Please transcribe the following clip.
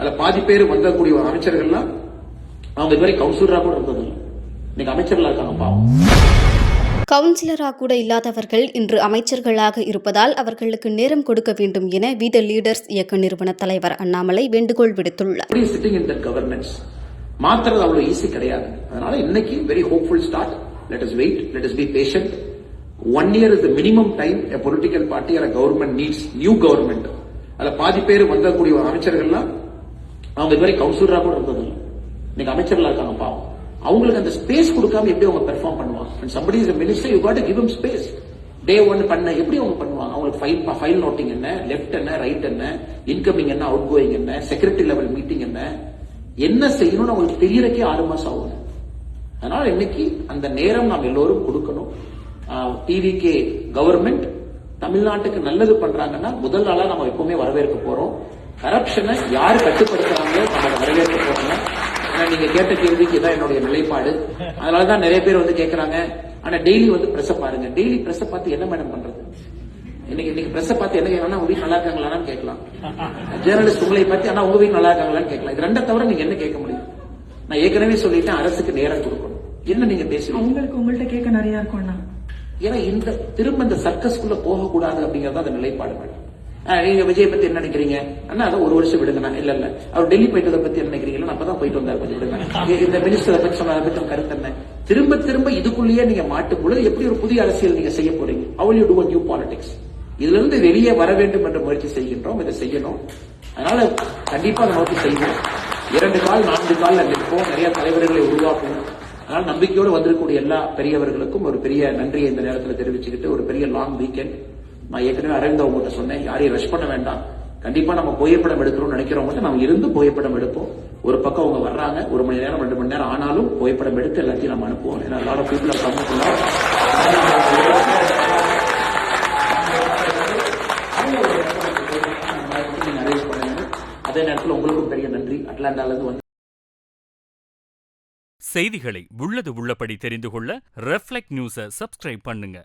அதுல பாதி பேர் வந்தக்கூடிய அமைச்சர்கள்லாம் அவங்க இதுவரை கவுன்சிலரா கூட இருந்தது, இன்னைக்கு அமைச்சர்களா இருக்காங்க. பாவம். கவுன்சிலராக கூட இல்லாதவர்கள் இன்று அமைச்சர்களாக இருப்பதால் அவர்களுக்கு நேரம் கொடுக்க வேண்டும் என வி த லீடர்ஸ் இயக்க நிறுவன தலைவர் அண்ணாமலை வேண்டுகோள் விடுத்துள்ளார். மாத்துறது அவ்வளவு ஈஸி கிடையாது. அதனால இன்னைக்கு very hopeful start. Let us wait, let us be patient. 1 year is the minimum time a political party or a government needs new government. அதுல பாதி பேர் வந்தக்கூடிய அமைச்சர்கள்லாம் அவங்க இதுவரை கவுன்சிலரா கூட இருந்தது, இன்னைக்கு அமைச்சர்களா இருக்காங்க. பாவம். அவங்களுக்கு அந்த ஸ்பேஸ் கொடுக்காம எப்படி அவங்க பெர்ஃபார்ம் பண்ணுவாங்க? When somebody is a minister, you got to give him space. Day 1 பண்ண எப்படி அவங்க பண்ணுவாங்க? அவங்களுக்கு ஃபைல் நோட்டிங் என்ன, லெஃப்ட் என்ன, ரைட் என்ன, இன்கமிங் என்ன, அவுட் கோயிங் என்ன, செக்ரட்டரி லெவல் மீட்டிங் என்ன செய்யணும்னு அவங்களுக்கு தெரியறக்கே 6 மாசம் ஆகும். அதனால இன்னைக்கு அந்த நேரம் நாம் எல்லோரும் கொடுக்கணும். டிவிகே கவர்மெண்ட் தமிழ்நாட்டுக்கு நல்லது பண்றாங்கன்னா முதல் நாளா நம்ம எப்பவுமே வரவேற்க போறோம். கரப்ஷனை யார் கட்டுப்படுத்துறாங்களோ நம்ம வரவேற்க போறோம். ஆனா நீங்க கேட்ட கேள்விக்கு தான் என்னுடைய நிலைப்பாடு. அதனாலதான் நிறைய பேர் வந்து கேட்கறாங்க, ஆனா டெய்லி வந்து பிரஸ் பாருங்க. டெய்லி பிரஸ் பார்த்து என்ன மேடம் பண்றது? இன்னைக்கு பிரஸ் பார்த்து என்ன கேட்கலாம்? உங்க வீட்டு நல்லா இருக்காங்களான்னு கேட்கலாம். ஜேர்னலிஸ்ட் உங்களை பத்தி ஆனா உங்க வீட்டு நல்லா இருக்காங்களான்னு கேட்கலாம். இது ரெண்டை தவிர நீங்க என்ன கேட்க முடியும்? நான் ஏற்கனவே சொல்லிட்டேன், அரசுக்கு நேரம் கொடுக்கணும். என்ன நீங்க பேசுவீங்க? உங்கள்கிட்ட கேட்க நிறைய இருக்கும். ஏன்னா திரும்ப இந்த சர்க்கஸ்குள்ள போகக்கூடாது அப்படிங்கறத அந்த நிலைப்பாடு மேடம். நீங்க விஜய் பத்தி என்ன நினைக்கிறீங்க? அண்ணா அதை 1 வருஷம் விடுங்க. இல்ல அவர் டெல்லி போயிட்டதை பத்தி என்ன நினைக்கிறீங்களா? அப்பதான் போயிட்டு வந்தார், கொஞ்சம் விடுங்க. இந்த மினிஸ்டரை பத்தி சொன்ன பத்தி கருத்து என்ன? திரும்ப இதுக்குள்ளேயே நீங்க மாட்டும் பொழுது எப்படி ஒரு புதிய அரசியல் நீங்க செய்ய போறீங்க? How will you do a new politics? இதுல இருந்து வெளியே வர வேண்டும் என்ற முயற்சி செய்கின்றோம். இதை செய்யணும். அதனால கண்டிப்பா அதை நோக்கி செய்வோம். 2 கால் 4 கால் நிற்போம். நிறைய தலைவர்களை உருவாக்கணும். அதனால நம்பிக்கையோடு வந்திருக்கக்கூடிய எல்லா பெரியவர்களுக்கும் ஒரு பெரிய நன்றியை இந்த நேரத்தில் தெரிவிச்சுக்கிட்டு, ஒரு பெரிய லாங் வீக்கெண்ட். நான் ஏற்கனவே அரவிந்த் அவங்ககிட்ட சொன்னேன், யாரையும் ரஷ் பண்ண வேண்டாம். கண்டிப்பா நம்ம புகைப்படம் எடுக்கிறோம்னு நினைக்கிறவங்க நம்ம இருந்து புகைப்படம் எடுப்போம். ஒரு பக்கம் அவங்க வர்றாங்க, 1 மணி நேரம் 2 மணி நேரம் ஆனாலும் புகைப்படம் எடுத்து எல்லாத்தையும் நம்ம அனுப்புவோம். ஏன்னா a lot of people are coming to love. அதே நேரத்தில் உங்களுக்கும் பெரிய நன்றி. அட்லாண்டால இருந்து வந்து செய்திகளை உள்ளது உள்ளபடி தெரிந்து கொள்ள ரெஃப்ளெக்ட் நியூஸை சப்ஸ்கிரைப் பண்ணுங்க.